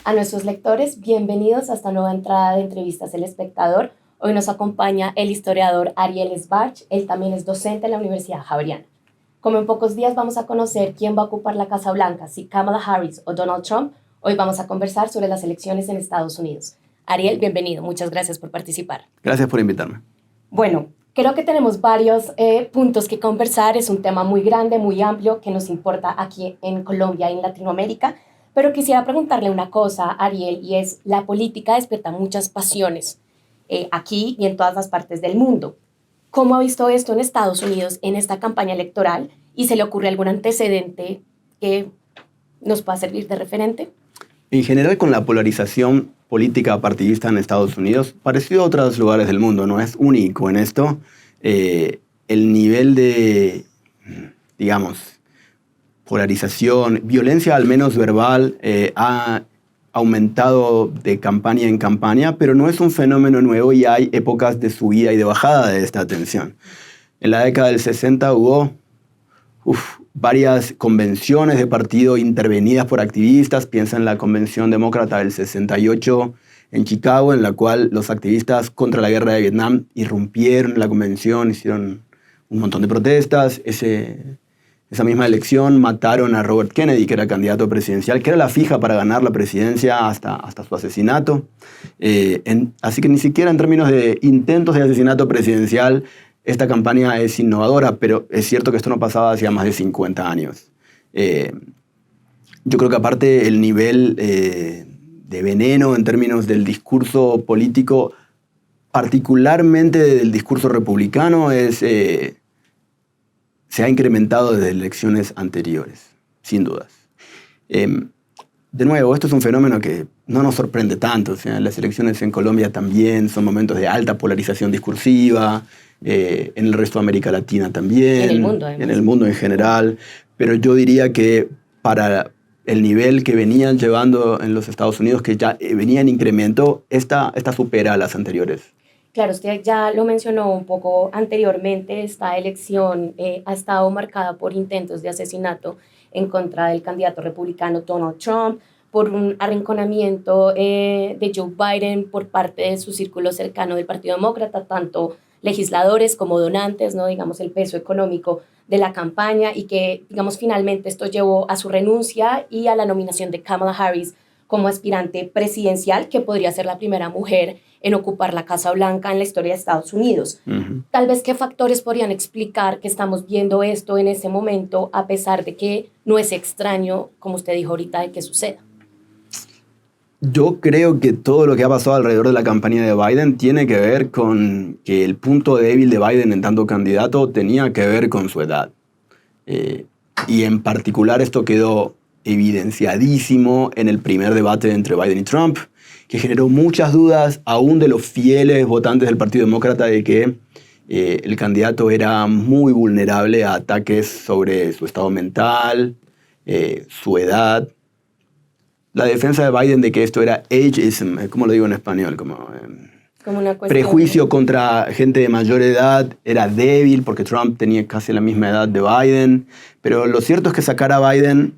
A nuestros lectores, bienvenidos a esta nueva entrada de entrevistas El Espectador. Hoy nos acompaña el historiador Ariel Sbarch, él también es docente en la Universidad Javeriana. Como en pocos días vamos a conocer quién va a ocupar la Casa Blanca, si Kamala Harris o Donald Trump, hoy vamos a conversar sobre las elecciones en Estados Unidos. Ariel, bienvenido, muchas gracias por participar. Gracias por invitarme. Bueno, creo que tenemos varios puntos que conversar, es un tema muy grande, muy amplio, que nos importa aquí en Colombia y en Latinoamérica. Pero quisiera preguntarle una cosa, Ariel, y es, la política despierta muchas pasiones aquí y en todas las partes del mundo. ¿Cómo ha visto esto en Estados Unidos en esta campaña electoral? ¿Y se le ocurre algún antecedente que nos pueda servir de referente? En general, con la polarización política partidista en Estados Unidos, parecido a otros lugares del mundo, no es único en esto, el nivel de, digamos, polarización, violencia al menos verbal, ha aumentado de campaña en campaña, pero no es un fenómeno nuevo y hay épocas de subida y de bajada de esta tensión. En la década del 60 hubo varias convenciones de partido intervenidas por activistas. Piensa en la Convención Demócrata del 68 en Chicago, en la cual los activistas contra la guerra de Vietnam irrumpieron la convención, hicieron un montón de protestas. Esa misma elección mataron a Robert Kennedy, que era candidato presidencial, que era la fija para ganar la presidencia hasta su asesinato. Así que ni siquiera en términos de intentos de asesinato presidencial, esta campaña es innovadora, pero es cierto que esto no pasaba hacía más de 50 años. Yo creo que aparte el nivel de veneno en términos del discurso político, particularmente del discurso republicano, se ha incrementado desde elecciones anteriores, sin dudas. De nuevo, esto es un fenómeno que no nos sorprende tanto. O sea, las elecciones en Colombia también son momentos de alta polarización discursiva, en el resto de América Latina también, en el mundo, además. En el mundo en general. Pero yo diría que para el nivel que venían llevando en los Estados Unidos, que ya venía en incremento, esta supera a las anteriores. Claro, usted ya lo mencionó un poco anteriormente, esta elección ha estado marcada por intentos de asesinato en contra del candidato republicano Donald Trump, por un arrinconamiento de Joe Biden por parte de su círculo cercano del Partido Demócrata, tanto legisladores como donantes, ¿no? Digamos, el peso económico de la campaña, y que, digamos, finalmente esto llevó a su renuncia y a la nominación de Kamala Harris como aspirante presidencial, que podría ser la primera mujer en ocupar la Casa Blanca en la historia de Estados Unidos. Tal vez, ¿qué factores podrían explicar que estamos viendo esto en ese momento, a pesar de que no es extraño, como usted dijo ahorita, de que suceda? Yo creo que todo lo que ha pasado alrededor de la campaña de Biden tiene que ver con que el punto débil de Biden en tanto candidato tenía que ver con su edad. Y en particular esto quedó evidenciadísimo en el primer debate entre Biden y Trump, que generó muchas dudas aún de los fieles votantes del Partido Demócrata de que el candidato era muy vulnerable a ataques sobre su estado mental, su edad. La defensa de Biden de que esto era ageism, ¿cómo lo digo en español? Como una prejuicio contra gente de mayor edad, era débil porque Trump tenía casi la misma edad de Biden. Pero lo cierto es que sacar a Biden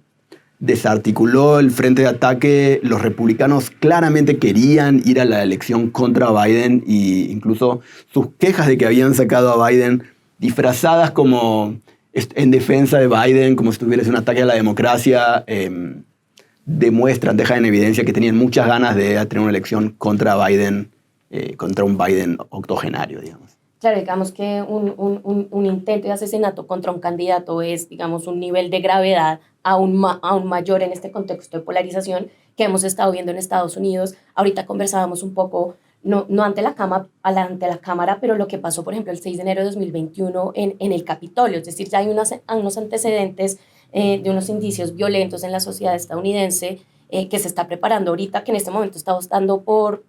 desarticuló el frente de ataque. Los republicanos claramente querían ir a la elección contra Biden, e incluso sus quejas de que habían sacado a Biden disfrazadas como en defensa de Biden, como si tuviese un ataque a la democracia, demuestran, dejan en evidencia que tenían muchas ganas de tener una elección contra Biden, contra un Biden octogenario, digamos. Claro, digamos que un intento de asesinato contra un candidato es, digamos, un nivel de gravedad aún mayor en este contexto de polarización que hemos estado viendo en Estados Unidos. Ahorita conversábamos un poco, no ante la cámara, pero lo que pasó, por ejemplo, el 6 de enero de 2021 en el Capitolio. Es decir, ya hay unos antecedentes de unos indicios violentos en la sociedad estadounidense que se está preparando ahorita, que en este momento está votando por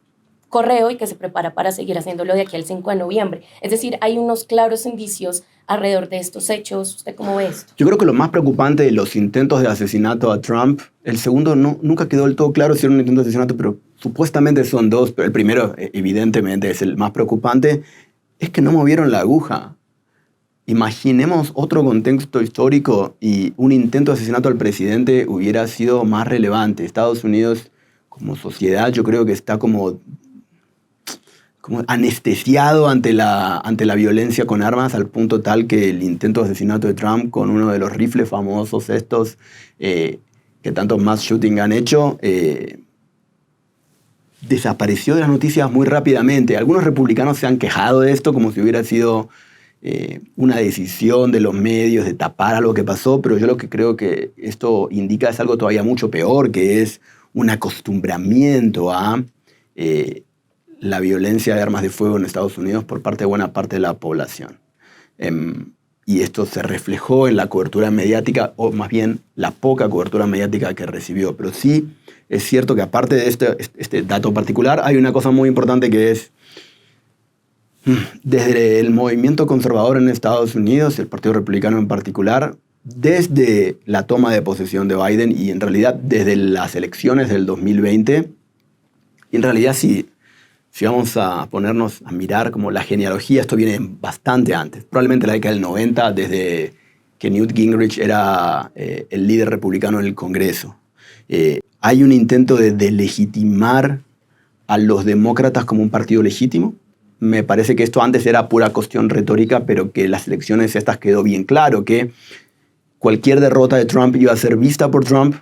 correo y que se prepara para seguir haciéndolo de aquí al 5 de noviembre. Es decir, hay unos claros indicios alrededor de estos hechos. ¿Usted cómo ve esto? Yo creo que lo más preocupante de los intentos de asesinato a Trump, el segundo nunca quedó del todo claro si era un intento de asesinato, pero supuestamente son dos, pero el primero evidentemente es el más preocupante, es que no movieron la aguja. Imaginemos otro contexto histórico y un intento de asesinato al presidente hubiera sido más relevante. Estados Unidos como sociedad, yo creo que está como anestesiado ante la violencia con armas, al punto tal que el intento de asesinato de Trump con uno de los rifles famosos estos, que tantos mass shooting han hecho, desapareció de las noticias muy rápidamente. Algunos republicanos se han quejado de esto como si hubiera sido una decisión de los medios de tapar algo que pasó, pero yo lo que creo que esto indica es algo todavía mucho peor, que es un acostumbramiento a la violencia de armas de fuego en Estados Unidos por parte de buena parte de la población. Y esto se reflejó en la cobertura mediática, o más bien la poca cobertura mediática que recibió. Pero sí es cierto que aparte de este dato particular, hay una cosa muy importante que es, desde el movimiento conservador en Estados Unidos, el Partido Republicano en particular, desde la toma de posesión de Biden y en realidad desde las elecciones del 2020, y en realidad si vamos a ponernos a mirar como la genealogía, esto viene bastante antes, probablemente la década del 90, desde que Newt Gingrich era el líder republicano en el Congreso. Hay un intento de delegitimar a los demócratas como un partido legítimo. Me parece que esto antes era pura cuestión retórica, pero que en las elecciones estas quedó bien claro que cualquier derrota de Trump iba a ser vista por Trump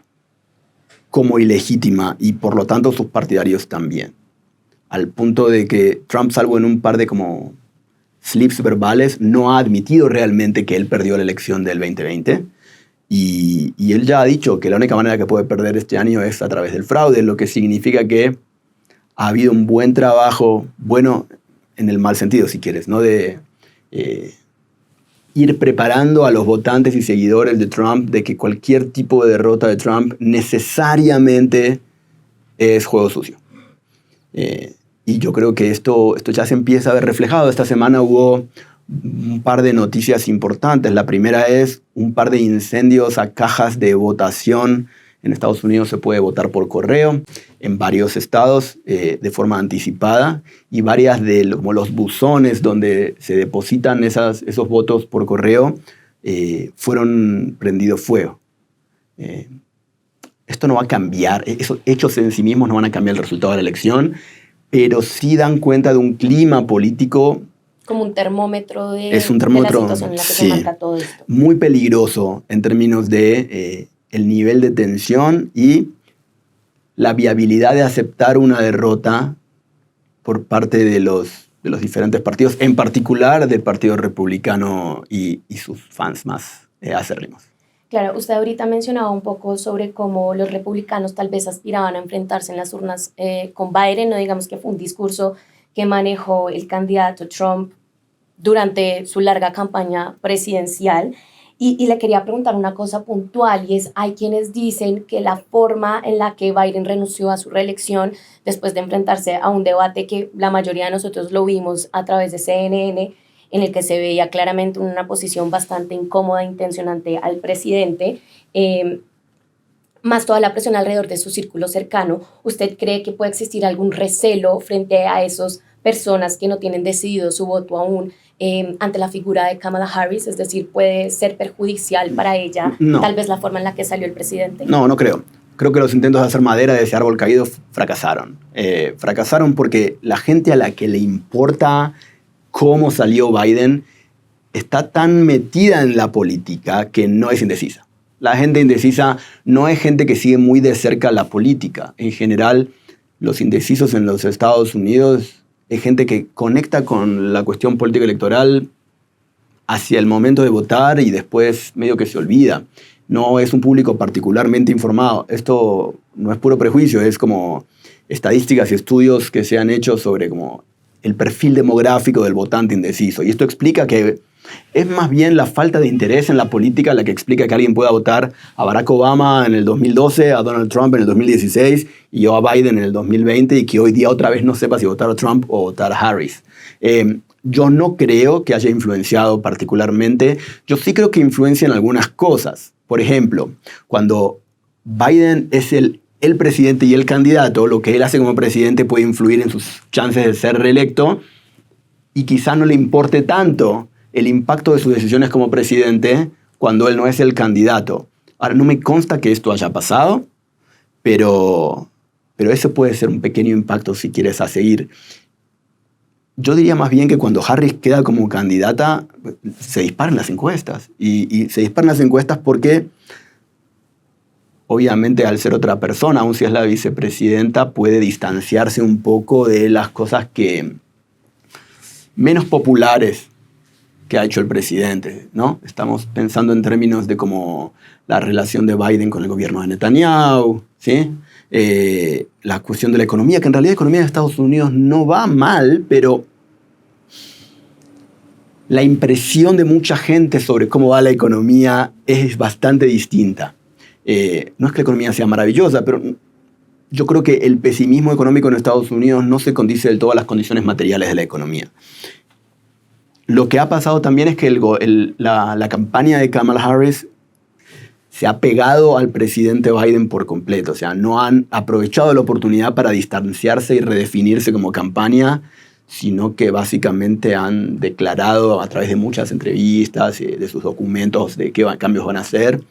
como ilegítima y por lo tanto sus partidarios también. Al punto de que Trump, salvo en un par de como slips verbales, no ha admitido realmente que él perdió la elección del 2020. Y él ya ha dicho que la única manera que puede perder este año es a través del fraude, lo que significa que ha habido un buen trabajo, bueno en el mal sentido si quieres, ¿no? De ir preparando a los votantes y seguidores de Trump de que cualquier tipo de derrota de Trump necesariamente es juego sucio. Y yo creo que esto ya se empieza a ver reflejado. Esta semana hubo un par de noticias importantes. La primera es un par de incendios a cajas de votación. En Estados Unidos se puede votar por correo en varios estados de forma anticipada, y varias de los buzones donde se depositan esos votos por correo fueron prendidos fuego. Esto no va a cambiar, esos hechos en sí mismos no van a cambiar el resultado de la elección, pero sí dan cuenta de un clima político. Como un termómetro de Es un termómetro, de la situación en la que sí, se marca todo esto. Muy peligroso en términos de el nivel de tensión y la viabilidad de aceptar una derrota por parte de los diferentes partidos, en particular del Partido Republicano y sus fans más acérrimos. Claro, usted ahorita mencionaba un poco sobre cómo los republicanos tal vez aspiraban a enfrentarse en las urnas con Biden, no digamos que fue un discurso que manejó el candidato Trump durante su larga campaña presidencial. Y le quería preguntar una cosa puntual, y es, hay quienes dicen que la forma en la que Biden renunció a su reelección después de enfrentarse a un debate que la mayoría de nosotros lo vimos a través de CNN, en el que se veía claramente una posición bastante incómoda e intencionante al presidente, más toda la presión alrededor de su círculo cercano. ¿Usted cree que puede existir algún recelo frente a esas personas que no tienen decidido su voto aún ante la figura de Kamala Harris? Es decir, ¿puede ser perjudicial para ella tal vez la forma en la que salió el presidente? No creo. Creo que los intentos de hacer madera de ese árbol caído fracasaron. Fracasaron porque la gente a la que le importa cómo salió Biden está tan metida en la política que no es indecisa. La gente indecisa no es gente que sigue muy de cerca la política. En general, los indecisos en los Estados Unidos es gente que conecta con la cuestión política electoral hacia el momento de votar y después medio que se olvida. No es un público particularmente informado. Esto no es puro prejuicio, es como estadísticas y estudios que se han hecho sobre como el perfil demográfico del votante indeciso. Y esto explica que es más bien la falta de interés en la política la que explica que alguien pueda votar a Barack Obama en el 2012, a Donald Trump en el 2016 y yo a Biden en el 2020, y que hoy día otra vez no sepa si votar a Trump o votar a Harris. Yo no creo que haya influenciado particularmente. Yo sí creo que influencia en algunas cosas. Por ejemplo, cuando Biden es el presidente y el candidato, lo que él hace como presidente puede influir en sus chances de ser reelecto, y quizá no le importe tanto el impacto de sus decisiones como presidente cuando él no es el candidato. Ahora, no me consta que esto haya pasado, pero pero ese puede ser un pequeño impacto si quieres a seguir. Yo diría más bien que cuando Harris queda como candidata, se disparan las encuestas. Y se disparan las encuestas porque, obviamente, al ser otra persona, aun si es la vicepresidenta, puede distanciarse un poco de las cosas que menos populares que ha hecho el presidente, ¿no? Estamos pensando en términos de como la relación de Biden con el gobierno de Netanyahu, ¿sí? La cuestión de la economía, que en realidad la economía de Estados Unidos no va mal, pero la impresión de mucha gente sobre cómo va la economía es bastante distinta. No es que la economía sea maravillosa, pero yo creo que el pesimismo económico en Estados Unidos no se condice del todo a las condiciones materiales de la economía. Lo que ha pasado también es que la campaña de Kamala Harris se ha pegado al presidente Biden por completo. O sea, no han aprovechado la oportunidad para distanciarse y redefinirse como campaña, sino que básicamente han declarado a través de muchas entrevistas, de sus documentos, de qué cambios van a hacer,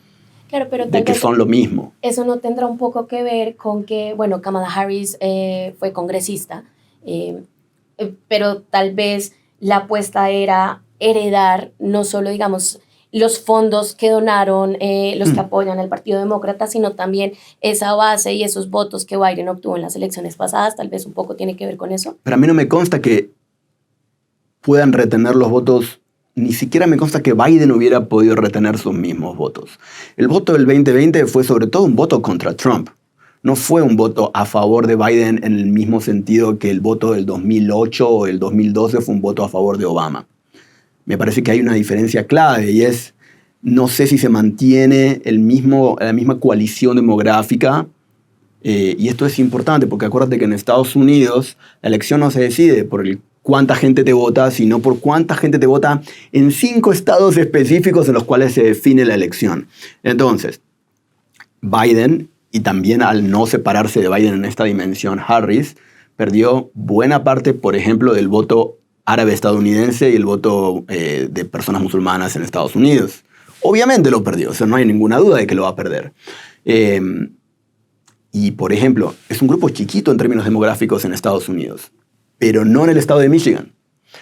Claro, pero de que son lo mismo. Eso no tendrá un poco que ver con que, bueno, Kamala Harris fue congresista, pero tal vez la apuesta era heredar no solo, digamos, los fondos que donaron los que apoyan al Partido Demócrata, sino también esa base y esos votos que Biden obtuvo en las elecciones pasadas, tal vez un poco tiene que ver con eso. Pero a mí no me consta que puedan retener los votos, ni siquiera me consta que Biden hubiera podido retener sus mismos votos. El voto del 2020 fue sobre todo un voto contra Trump. No fue un voto a favor de Biden en el mismo sentido que el voto del 2008 o el 2012 fue un voto a favor de Obama. Me parece que hay una diferencia clave y es, no sé si se mantiene la misma coalición demográfica, y esto es importante porque acuérdate que en Estados Unidos la elección no se decide por cuánta gente te vota, sino por cuánta gente te vota en 5 estados específicos en los cuales se define la elección. Entonces, Biden, y también al no separarse de Biden en esta dimensión, Harris, perdió buena parte, por ejemplo, del voto árabe estadounidense y el voto de personas musulmanas en Estados Unidos. Obviamente lo perdió, o sea, no hay ninguna duda de que lo va a perder. Y, por ejemplo, es un grupo chiquito en términos demográficos en Estados Unidos, pero no en el estado de Michigan.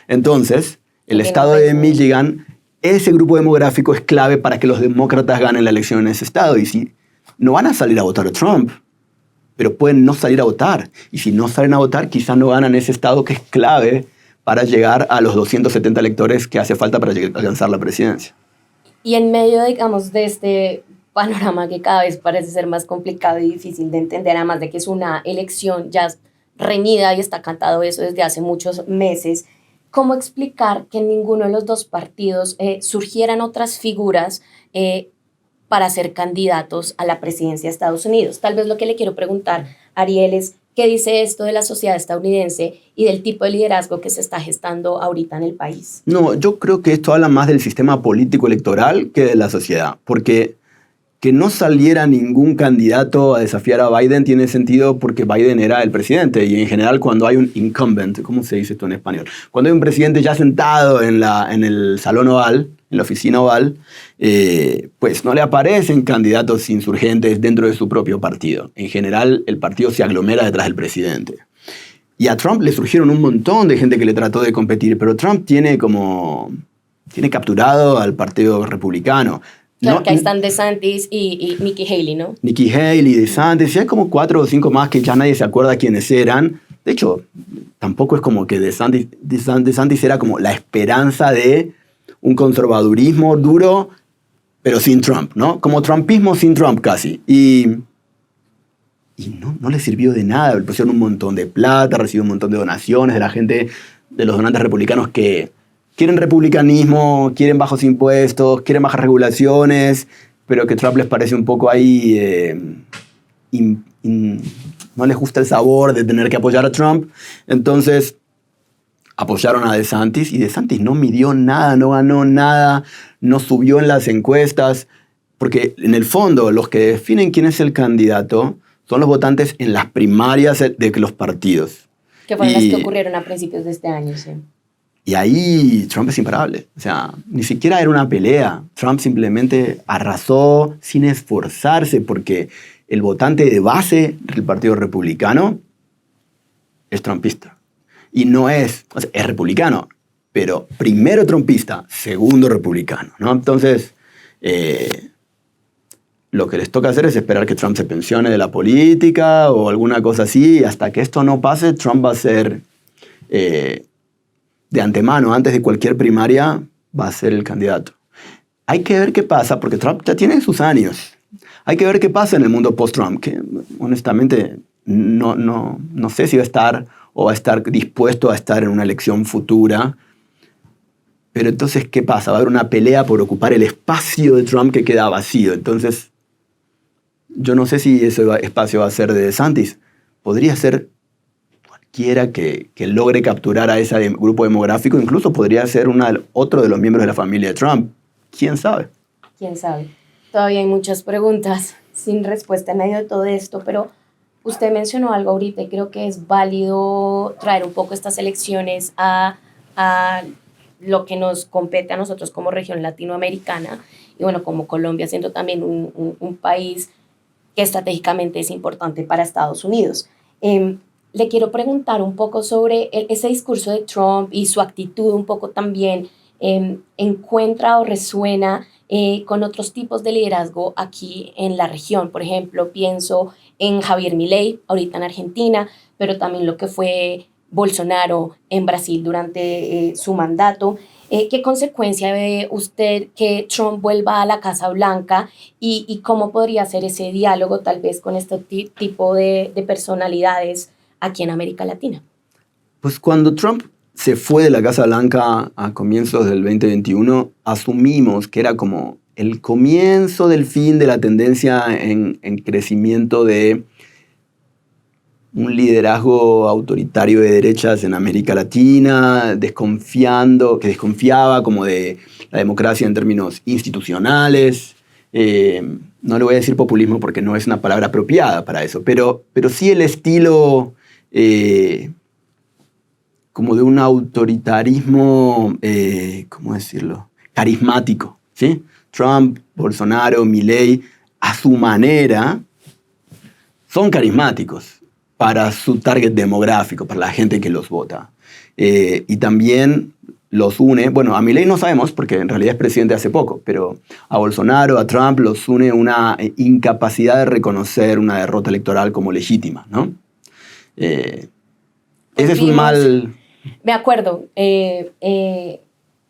Entonces, el estado de Michigan, ese grupo demográfico es clave para que los demócratas ganen la elección en ese estado. Y si no van a salir a votar a Trump, pero pueden no salir a votar. Y si no salen a votar, quizás no ganan ese estado que es clave para llegar a los 270 electores que hace falta para alcanzar la presidencia. Y en medio, digamos, de este panorama que cada vez parece ser más complicado y difícil de entender, además de que es una elección ya reñida y está cantado eso desde hace muchos meses, ¿cómo explicar que en ninguno de los dos partidos surgieran otras figuras para ser candidatos a la presidencia de Estados Unidos? Tal vez lo que le quiero preguntar, Ariel, es ¿qué dice esto de la sociedad estadounidense y del tipo de liderazgo que se está gestando ahorita en el país? No, yo creo que esto habla más del sistema político electoral que de la sociedad, porque que no saliera ningún candidato a desafiar a Biden tiene sentido porque Biden era el presidente, y en general cuando hay un incumbent, ¿cómo se dice esto en español? Cuando hay un presidente ya sentado en el salón oval, en la oficina oval, pues no le aparecen candidatos insurgentes dentro de su propio partido. En general el partido se aglomera detrás del presidente. Y a Trump le surgieron un montón de gente que le trató de competir, pero Trump tiene capturado al partido republicano. Claro, que ahí están DeSantis y Nikki Haley, ¿no? Nikki Haley, DeSantis, y hay como 4 o 5 más que ya nadie se acuerda quiénes eran. De hecho, tampoco es como que DeSantis era como la esperanza de un conservadurismo duro, pero sin Trump, ¿no? Como trumpismo sin Trump casi. Y no le sirvió de nada. Le pusieron un montón de plata, recibió un montón de donaciones de la gente, de los donantes republicanos que quieren republicanismo, quieren bajos impuestos, quieren bajas regulaciones, pero que Trump les parece un poco ahí, no les gusta el sabor de tener que apoyar a Trump. Entonces apoyaron a DeSantis, y DeSantis no midió nada, no ganó nada, no subió en las encuestas, porque en el fondo los que definen quién es el candidato son los votantes en las primarias de los partidos. Que fueron las que ocurrieron a principios de este año, sí. Y ahí Trump es imparable. O sea, ni siquiera era una pelea. Trump simplemente arrasó sin esforzarse, porque el votante de base del Partido Republicano es trumpista. Y no es, o sea, es republicano, pero primero trumpista, segundo republicano, ¿no? Entonces, lo que les toca hacer es esperar que Trump se pensione de la política o alguna cosa así, y hasta que esto no pase, Trump va a ser, de antemano, antes de cualquier primaria, va a ser el candidato. Hay que ver qué pasa, porque Trump ya tiene sus años. Hay que ver qué pasa en el mundo post-Trump, que honestamente no sé si va a estar o va a estar dispuesto a estar en una elección futura. Pero entonces, ¿qué pasa? Va a haber una pelea por ocupar el espacio de Trump que queda vacío. Entonces, yo no sé si ese espacio va a ser de DeSantis. Podría ser cualquiera que logre capturar a ese grupo demográfico. Incluso podría ser otro de los miembros de la familia de Trump. ¿Quién sabe? ¿Quién sabe? Todavía hay muchas preguntas sin respuesta en medio de todo esto, pero usted mencionó algo ahorita y creo que es válido traer un poco estas elecciones a lo que nos compete a nosotros como región latinoamericana y bueno, como Colombia siendo también un país que estratégicamente es importante para Estados Unidos. Le quiero preguntar un poco sobre ese discurso de Trump y su actitud un poco también encuentra o resuena con otros tipos de liderazgo aquí en la región. Por ejemplo, pienso en Javier Milei, ahorita en Argentina, pero también lo que fue Bolsonaro en Brasil durante su mandato. ¿Qué consecuencia ve usted que Trump vuelva a la Casa Blanca y cómo podría ser ese diálogo tal vez con este tipo de personalidades aquí en América Latina? Pues cuando Trump se fue de la Casa Blanca a comienzos del 2021, asumimos que era como el comienzo del fin de la tendencia en crecimiento de un liderazgo autoritario de derechas en América Latina, que desconfiaba como de la democracia en términos institucionales. No le voy a decir populismo porque no es una palabra apropiada para eso, pero sí el estilo como de un autoritarismo, ¿cómo decirlo? Carismático, ¿sí? Trump, Bolsonaro, Milei, a su manera, son carismáticos para su target demográfico, para la gente que los vota. Y también los une, bueno, a Milei no sabemos porque en realidad es presidente hace poco, pero a Bolsonaro, a Trump los une una incapacidad de reconocer una derrota electoral como legítima, ¿no? Ese es un mal... Me acuerdo,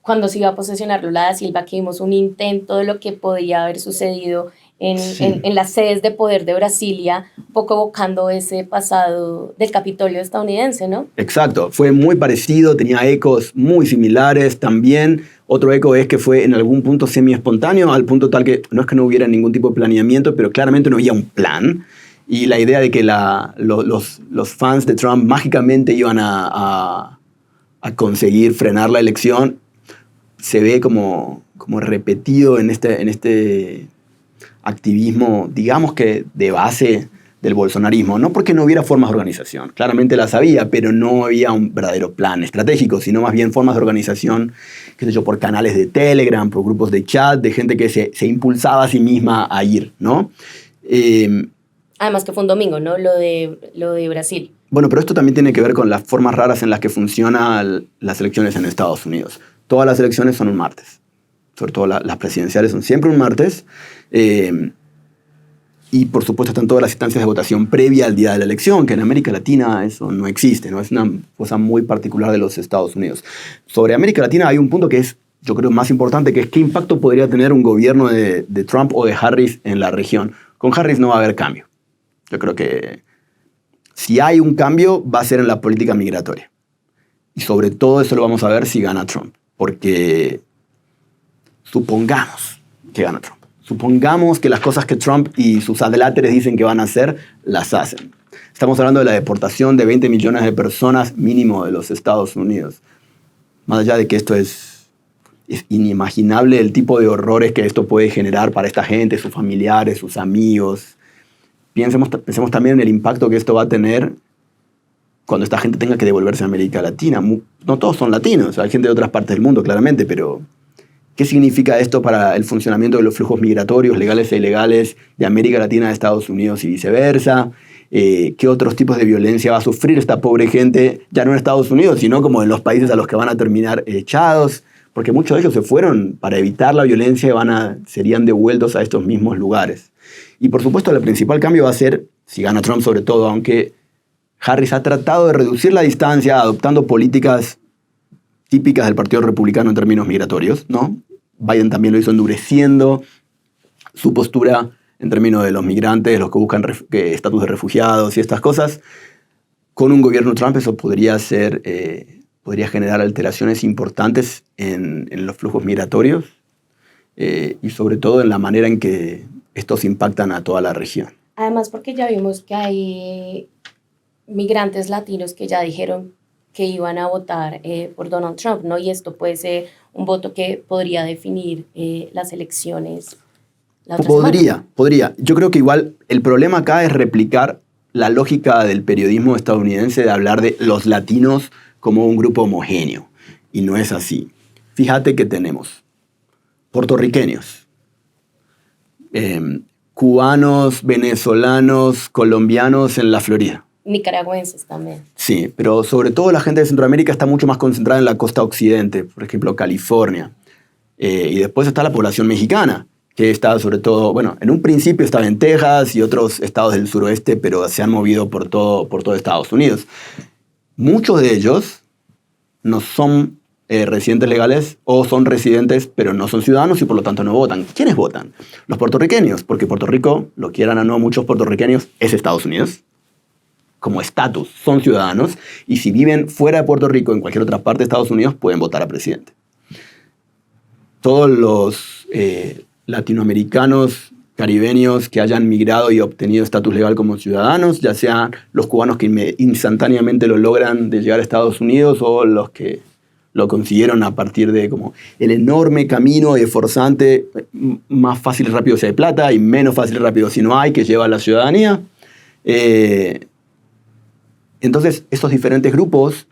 cuando se iba a posesionar Lula da Silva, que vimos un intento de lo que podía haber sucedido en las sedes de poder de Brasilia, un poco evocando ese pasado del Capitolio estadounidense, ¿no? Exacto, fue muy parecido, tenía ecos muy similares también. Otro eco es que fue en algún punto semi-espontáneo, al punto tal que no es que no hubiera ningún tipo de planeamiento, pero claramente no había un plan. Y la idea de que los fans de Trump mágicamente iban a conseguir frenar la elección se ve como repetido en este activismo, digamos que de base del bolsonarismo. No porque no hubiera formas de organización, claramente las había, pero no había un verdadero plan estratégico, sino más bien formas de organización, qué sé yo, por canales de Telegram, por grupos de chat, de gente que se impulsaba a sí misma a ir, ¿no? Además que fue un domingo, ¿no? Lo de Brasil. Bueno, pero esto también tiene que ver con las formas raras en las que funcionan las elecciones en Estados Unidos. Todas las elecciones son un martes. Sobre todo las presidenciales son siempre un martes. Y por supuesto están todas las instancias de votación previa al día de la elección, que en América Latina eso no existe, ¿no? Es una cosa muy particular de los Estados Unidos. Sobre América Latina hay un punto que es, yo creo, más importante, que es qué impacto podría tener un gobierno de Trump o de Harris en la región. Con Harris no va a haber cambio. Yo creo que si hay un cambio, va a ser en la política migratoria. Y sobre todo eso lo vamos a ver si gana Trump. Porque supongamos que gana Trump. Supongamos que las cosas que Trump y sus adláteres dicen que van a hacer, las hacen. Estamos hablando de la deportación de 20 millones de personas mínimo de los Estados Unidos. Más allá de que esto es inimaginable el tipo de horrores que esto puede generar para esta gente, sus familiares, sus amigos. Pensemos también en el impacto que esto va a tener cuando esta gente tenga que devolverse a América Latina. No todos son latinos, hay gente de otras partes del mundo, claramente, pero ¿Qué significa esto para el funcionamiento de los flujos migratorios, legales e ilegales, de América Latina a Estados Unidos y viceversa? ¿Qué otros tipos de violencia va a sufrir esta pobre gente, ya no en Estados Unidos, sino como en los países a los que van a terminar echados? Porque muchos de ellos se fueron para evitar la violencia y serían devueltos a estos mismos lugares. Y por supuesto, el principal cambio va a ser, si gana Trump sobre todo, aunque Harris ha tratado de reducir la distancia adoptando políticas típicas del Partido Republicano en términos migratorios, ¿no? Biden también lo hizo endureciendo su postura en términos de los migrantes, los que buscan estatus de refugiados y estas cosas. Con un gobierno Trump eso podría generar alteraciones importantes en los flujos migratorios y sobre todo en la manera en que estos impactan a toda la región. Además, porque ya vimos que hay migrantes latinos que ya dijeron que iban a votar por Donald Trump, ¿no? Y esto puede ser un voto que podría definir las elecciones la otra semana. Podría. Yo creo que igual el problema acá es replicar la lógica del periodismo estadounidense de hablar de los latinos como un grupo homogéneo. Y no es así. Fíjate que tenemos puertorriqueños, cubanos, venezolanos, colombianos en la Florida. Nicaragüenses también. Sí, pero sobre todo la gente de Centroamérica está mucho más concentrada en la costa occidente, por ejemplo, California. Y después está la población mexicana, que está sobre todo, bueno, en un principio estaba en Texas y otros estados del suroeste, pero se han movido por todo Estados Unidos. Muchos de ellos no son residentes legales o son residentes, pero no son ciudadanos y por lo tanto no votan. ¿Quiénes votan? Los puertorriqueños, porque Puerto Rico, lo quieran o no muchos puertorriqueños, es Estados Unidos. Como estatus, son ciudadanos, y si viven fuera de Puerto Rico, en cualquier otra parte de Estados Unidos, pueden votar a presidente. Todos los latinoamericanos, caribeños que hayan migrado y obtenido estatus legal como ciudadanos, ya sean los cubanos que instantáneamente lo logran de llegar a Estados Unidos o los que lo consiguieron a partir de como el enorme camino esforzante, más fácil y rápido si hay plata y menos fácil y rápido si no hay, que lleva a la ciudadanía. Entonces, estos diferentes grupos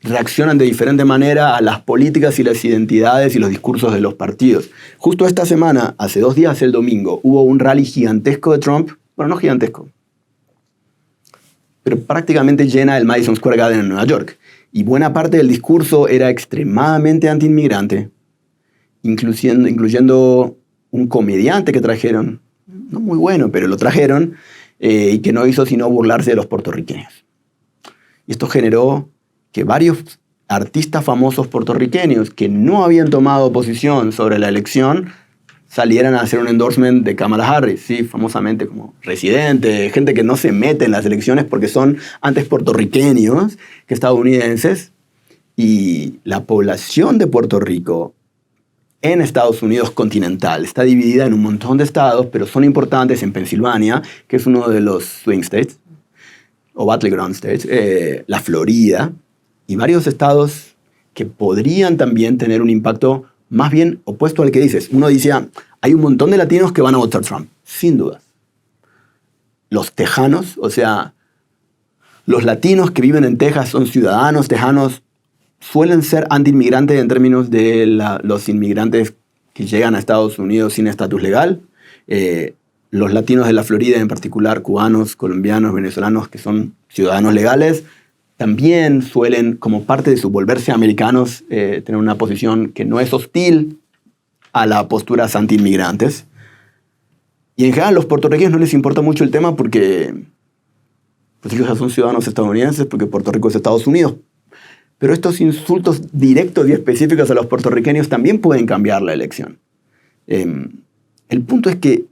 reaccionan de diferente manera a las políticas y las identidades y los discursos de los partidos. Justo esta semana, hace 2 días, el domingo, hubo un rally gigantesco de Trump. Bueno, no gigantesco, pero prácticamente llena el Madison Square Garden en Nueva York. Y buena parte del discurso era extremadamente anti-inmigrante, incluyendo un comediante que trajeron, no muy bueno, pero lo trajeron, y que no hizo sino burlarse de los puertorriqueños. Y esto generó que varios artistas famosos puertorriqueños que no habían tomado posición sobre la elección salieran a hacer un endorsement de Kamala Harris, sí, famosamente como residente, gente que no se mete en las elecciones porque son antes puertorriqueños que estadounidenses. Y la población de Puerto Rico en Estados Unidos continental está dividida en un montón de estados, pero son importantes en Pensilvania, que es uno de los swing states, o battleground states, la Florida, y varios estados que podrían también tener un impacto más bien opuesto al que dices. Uno dice, hay un montón de latinos que van a votar Trump, sin duda. Los tejanos, o sea, los latinos que viven en Texas son ciudadanos tejanos, suelen ser anti-inmigrantes en términos de los inmigrantes que llegan a Estados Unidos sin estatus legal. Los latinos de la Florida, en particular cubanos, colombianos, venezolanos, que son ciudadanos legales, también suelen, como parte de su volverse americanos, tener una posición que no es hostil a las posturas anti-inmigrantes. Y en general a los puertorriqueños no les importa mucho el tema porque pues ellos ya son ciudadanos estadounidenses, porque Puerto Rico es Estados Unidos. Pero estos insultos directos y específicos a los puertorriqueños también pueden cambiar la elección. El punto es que,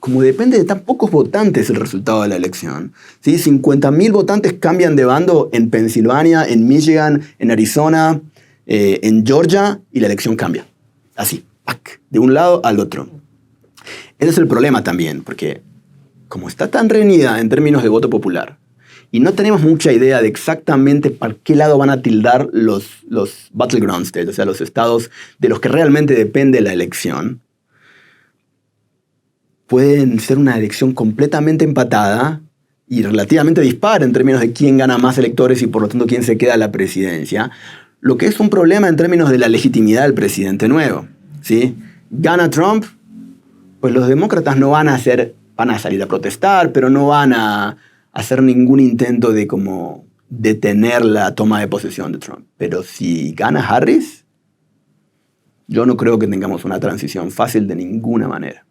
como depende de tan pocos votantes el resultado de la elección, ¿sí? 50.000 votantes cambian de bando en Pensilvania, en Michigan, en Arizona, en Georgia, y la elección cambia. Así, ¡pac!, de un lado al otro. Ese es el problema también, porque como está tan reñida en términos de voto popular, y no tenemos mucha idea de exactamente para qué lado van a tildar los battleground states, o sea, los estados de los que realmente depende la elección, pueden ser una elección completamente empatada y relativamente dispar en términos de quién gana más electores y por lo tanto quién se queda a la presidencia, lo que es un problema en términos de la legitimidad del presidente nuevo, ¿sí? Gana Trump, pues los demócratas no van a salir a protestar, pero no van a hacer ningún intento de como detener la toma de posesión de Trump. Pero si gana Harris, yo no creo que tengamos una transición fácil de ninguna manera.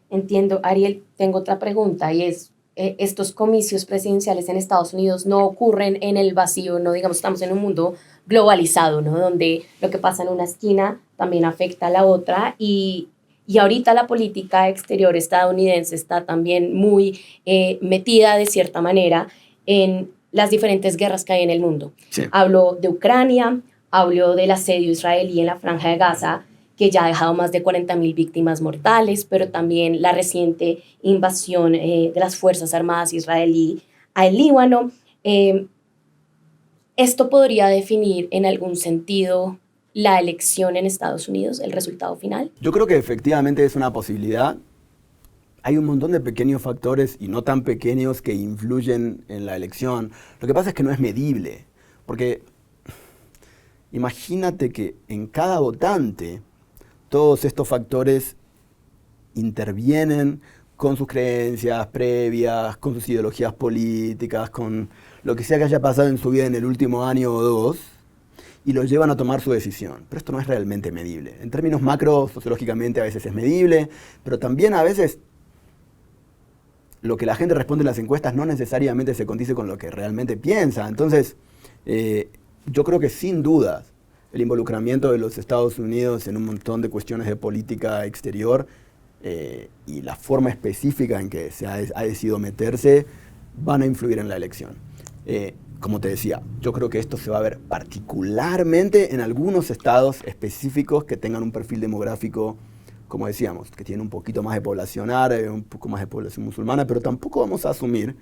Entiendo. Ariel, tengo otra pregunta y es, estos comicios presidenciales en Estados Unidos no ocurren en el vacío, no digamos, estamos en un mundo globalizado, ¿no? Donde lo que pasa en una esquina también afecta a la otra y ahorita la política exterior estadounidense está también muy metida de cierta manera en las diferentes guerras que hay en el mundo. Sí. Hablo de Ucrania, hablo del asedio israelí en la Franja de Gaza, que ya ha dejado más de 40.000 víctimas mortales, pero también la reciente invasión de las Fuerzas Armadas israelí al Líbano. ¿Esto podría definir en algún sentido la elección en Estados Unidos, el resultado final? Yo creo que efectivamente es una posibilidad. Hay un montón de pequeños factores y no tan pequeños que influyen en la elección. Lo que pasa es que no es medible, porque imagínate que en cada votante todos estos factores intervienen con sus creencias previas, con sus ideologías políticas, con lo que sea que haya pasado en su vida en el último año o dos, y los llevan a tomar su decisión. Pero esto no es realmente medible. En términos macro, sociológicamente a veces es medible, pero también a veces lo que la gente responde en las encuestas no necesariamente se condice con lo que realmente piensa. Entonces, yo creo que sin dudas el involucramiento de los Estados Unidos en un montón de cuestiones de política exterior y la forma específica en que se ha decidido meterse van a influir en la elección. Como te decía, yo creo que esto se va a ver particularmente en algunos estados específicos que tengan un perfil demográfico, como decíamos, que tienen un poquito más de población árabe, un poco más de población musulmana, pero tampoco vamos a asumir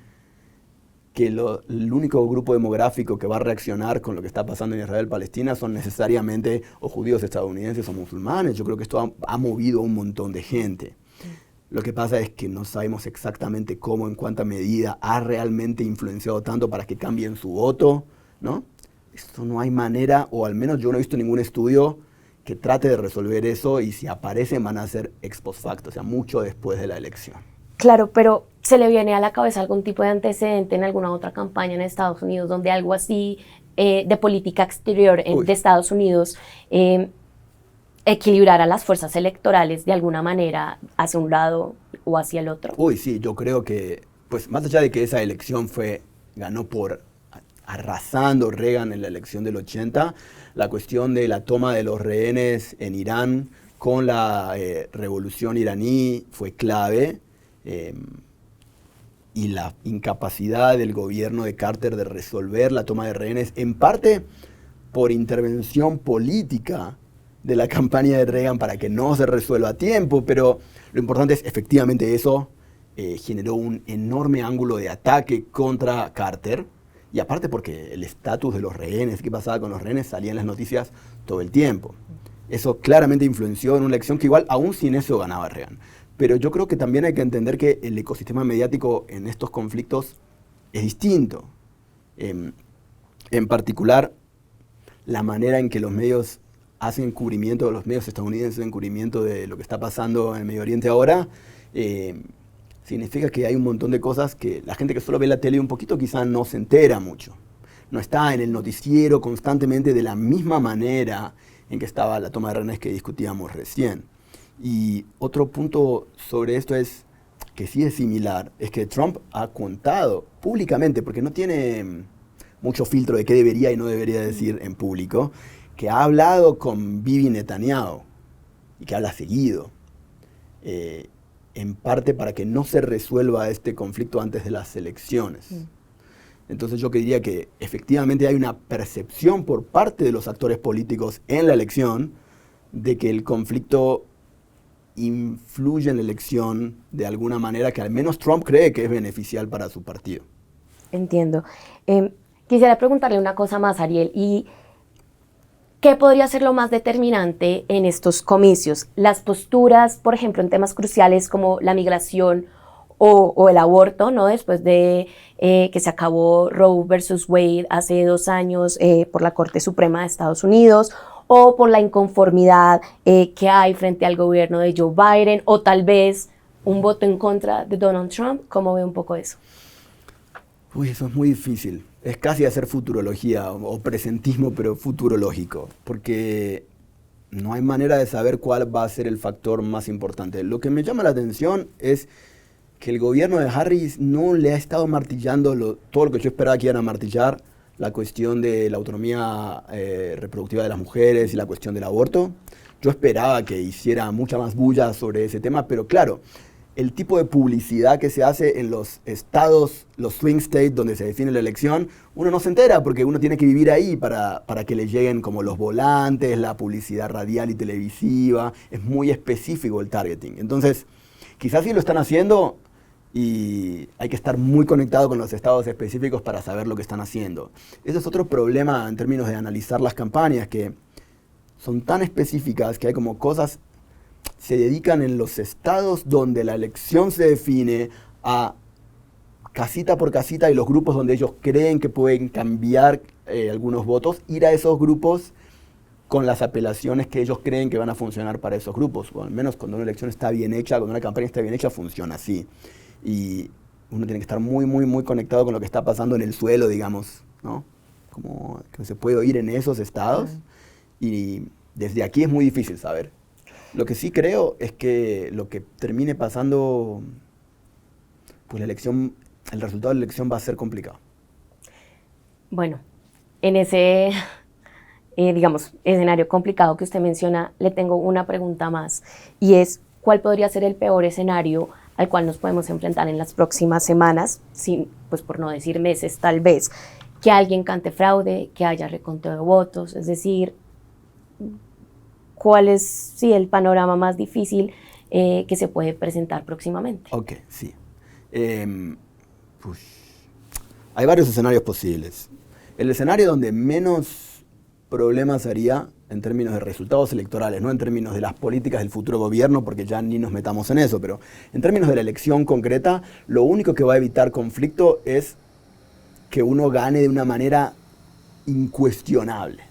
que el único grupo demográfico que va a reaccionar con lo que está pasando en Israel-Palestina son necesariamente o judíos estadounidenses o musulmanes. Yo creo que esto ha movido a un montón de gente. Lo que pasa es que no sabemos exactamente cómo, en cuánta medida ha realmente influenciado tanto para que cambien su voto, ¿no? Esto no hay manera, o al menos yo no he visto ningún estudio que trate de resolver eso, y si aparecen van a ser ex post facto, o sea, mucho después de la elección. Claro, pero ¿se le viene a la cabeza algún tipo de antecedente en alguna otra campaña en Estados Unidos donde algo así de política exterior de Estados Unidos equilibrara las fuerzas electorales de alguna manera hacia un lado o hacia el otro? Uy, sí, yo creo que, pues más allá de que esa elección ganó arrasando Reagan en la elección del 80, la cuestión de la toma de los rehenes en Irán con la revolución iraní fue clave. Y la incapacidad del gobierno de Carter de resolver la toma de rehenes, en parte por intervención política de la campaña de Reagan para que no se resuelva a tiempo, pero lo importante es efectivamente eso generó un enorme ángulo de ataque contra Carter, y aparte porque el estatus de los rehenes, qué pasaba con los rehenes, salía en las noticias todo el tiempo. Eso claramente influenció en una elección que igual aún sin eso ganaba Reagan. Pero yo creo que también hay que entender que el ecosistema mediático en estos conflictos es distinto. En particular, la manera en que los medios hacen cubrimiento, los medios estadounidenses hacen cubrimiento de lo que está pasando en el Medio Oriente ahora, significa que hay un montón de cosas que la gente que solo ve la tele un poquito quizá no se entera mucho. No está en el noticiero constantemente de la misma manera en que estaba la toma de rehenes que discutíamos recién. Y otro punto sobre esto es que sí es similar, es que Trump ha contado públicamente, porque no tiene mucho filtro de qué debería y no debería decir en público, que ha hablado con Bibi Netanyahu y que habla seguido, en parte para que no se resuelva este conflicto antes de las elecciones. Entonces yo diría que efectivamente hay una percepción por parte de los actores políticos en la elección de que el conflicto influye en la elección de alguna manera que al menos Trump cree que es beneficial para su partido. Entiendo. Quisiera preguntarle una cosa más, Ariel, y ¿qué podría ser lo más determinante en estos comicios? Las posturas, por ejemplo, en temas cruciales como la migración o el aborto, ¿no? Después de que se acabó Roe versus Wade hace 2 años por la Corte Suprema de Estados Unidos, o por la inconformidad que hay frente al gobierno de Joe Biden, o tal vez un voto en contra de Donald Trump. ¿Cómo ve un poco eso? Uy, eso es muy difícil. Es casi hacer futurología o presentismo, pero futurológico, porque no hay manera de saber cuál va a ser el factor más importante. Lo que me llama la atención es que el gobierno de Harris no le ha estado martillando todo lo que yo esperaba que iban a martillar, la cuestión de la autonomía reproductiva de las mujeres y la cuestión del aborto. Yo esperaba que hiciera mucha más bulla sobre ese tema, pero claro, el tipo de publicidad que se hace en los estados, los swing states donde se define la elección, uno no se entera porque uno tiene que vivir ahí para que le lleguen como los volantes, la publicidad radial y televisiva. Es muy específico el targeting. Entonces, quizás sí lo están haciendo y hay que estar muy conectado con los estados específicos para saber lo que están haciendo. Ese es otro problema en términos de analizar las campañas, que son tan específicas que hay como cosas se dedican en los estados donde la elección se define a casita por casita y los grupos donde ellos creen que pueden cambiar algunos votos, ir a esos grupos con las apelaciones que ellos creen que van a funcionar para esos grupos. O al menos cuando una elección está bien hecha, cuando una campaña está bien hecha, funciona así. Y uno tiene que estar muy, muy, muy conectado con lo que está pasando en el suelo, digamos, ¿no? Como que se puede oír en esos estados. Y desde aquí es muy difícil saber. Lo que sí creo es que lo que termine pasando, pues la elección, el resultado de la elección va a ser complicado. Bueno, en ese, digamos, escenario complicado que usted menciona, le tengo una pregunta más, y es, ¿cuál podría ser el peor escenario al cual nos podemos enfrentar en las próximas semanas, pues por no decir meses tal vez? Que alguien cante fraude, que haya reconteo de votos, es decir, ¿cuál es el panorama más difícil que se puede presentar próximamente? Ok, sí. Pues, hay varios escenarios posibles. El escenario donde menos problemas haría en términos de resultados electorales, no en términos de las políticas del futuro gobierno, porque ya ni nos metamos en eso, pero en términos de la elección concreta, lo único que va a evitar conflicto es que uno gane de una manera incuestionable.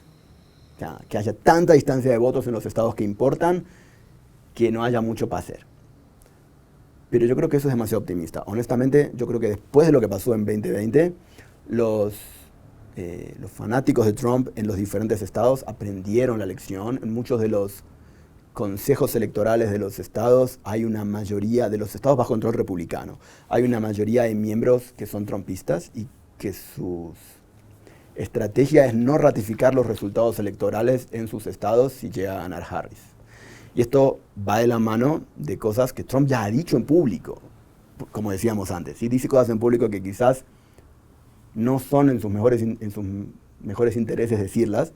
O sea, que haya tanta distancia de votos en los estados que importan, que no haya mucho para hacer. Pero yo creo que eso es demasiado optimista. Honestamente, yo creo que después de lo que pasó en 2020, los fanáticos de Trump en los diferentes estados aprendieron la lección. En muchos de los consejos electorales de los estados hay una mayoría, de los estados bajo control republicano, hay una mayoría de miembros que son trumpistas y que sus estrategia es no ratificar los resultados electorales en sus estados si llega a ganar Harris. Y esto va de la mano de cosas que Trump ya ha dicho en público, como decíamos antes. ¿Sí? Dice cosas en público que quizás no son en sus mejores intereses decirlas,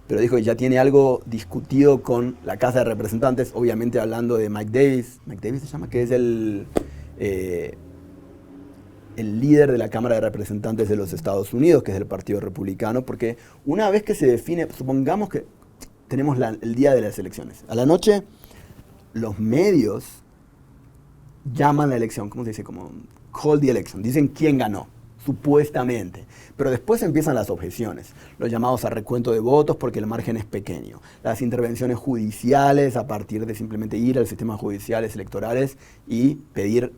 pero dijo que ya tiene algo discutido con la Casa de Representantes, obviamente hablando de Mike Davis. Mike Davis se llama, que es el líder de la Cámara de Representantes de los Estados Unidos, que es del Partido Republicano, porque una vez que se define, supongamos que tenemos el día de las elecciones. A la noche, los medios llaman la elección, ¿cómo se dice? Como call the election, dicen quién ganó, supuestamente. Pero después empiezan las objeciones, los llamados a recuento de votos porque el margen es pequeño, las intervenciones judiciales a partir de simplemente ir al sistema judiciales electorales y pedir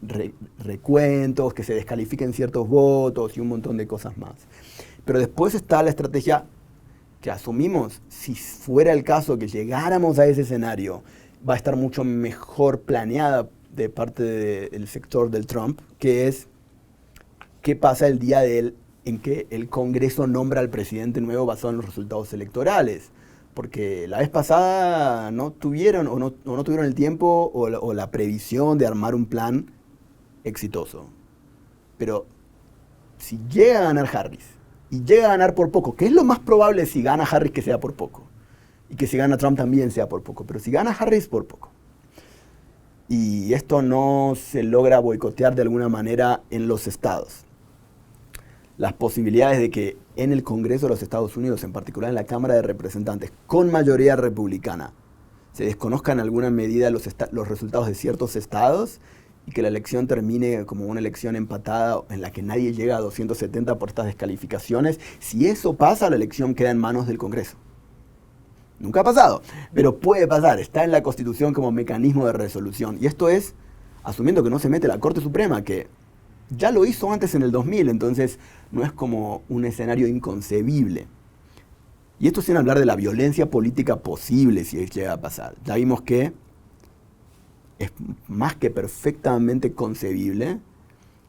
recuentos, que se descalifiquen ciertos votos y un montón de cosas más. Pero después está la estrategia que asumimos, si fuera el caso que llegáramos a ese escenario, va a estar mucho mejor planeada de parte del sector del Trump, que es qué pasa el día en que el Congreso nombra al presidente nuevo basado en los resultados electorales. Porque la vez pasada no tuvieron o no tuvieron el tiempo o la previsión de armar un plan exitoso. Pero si llega a ganar Harris, y llega a ganar por poco, que es lo más probable si gana Harris que sea por poco, y que si gana Trump también sea por poco, pero si gana Harris por poco, y esto no se logra boicotear de alguna manera en los estados, las posibilidades de que en el Congreso de los Estados Unidos, en particular en la Cámara de Representantes, con mayoría republicana, se desconozcan en alguna medida los resultados de ciertos estados y que la elección termine como una elección empatada en la que nadie llega a 270 por estas descalificaciones. Si eso pasa, la elección queda en manos del Congreso. Nunca ha pasado, pero puede pasar. Está en la Constitución como mecanismo de resolución. Y esto es asumiendo que no se mete la Corte Suprema, que ya lo hizo antes en el 2000, entonces no es como un escenario inconcebible. Y esto sin hablar de la violencia política posible si llega a pasar. Ya vimos que es más que perfectamente concebible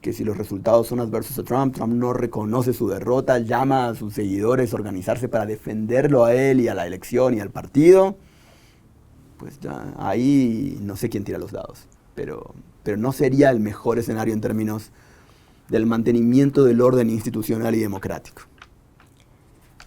que si los resultados son adversos a Trump, Trump no reconoce su derrota, llama a sus seguidores a organizarse para defenderlo a él y a la elección y al partido, pues ya ahí no sé quién tira los dados. Pero no sería el mejor escenario en términos del mantenimiento del orden institucional y democrático.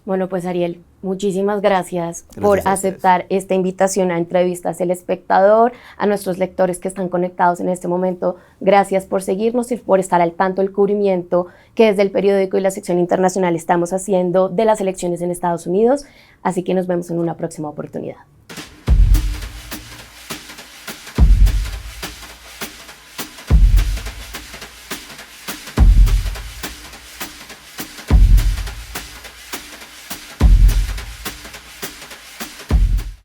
Bueno, pues Ariel, muchísimas gracias por Gracias a ustedes. aceptar esta invitación a Entrevistas El Espectador, a nuestros lectores que están conectados en este momento. Gracias por seguirnos y por estar al tanto del cubrimiento que desde el periódico y la sección internacional estamos haciendo de las elecciones en Estados Unidos. Así que nos vemos en una próxima oportunidad.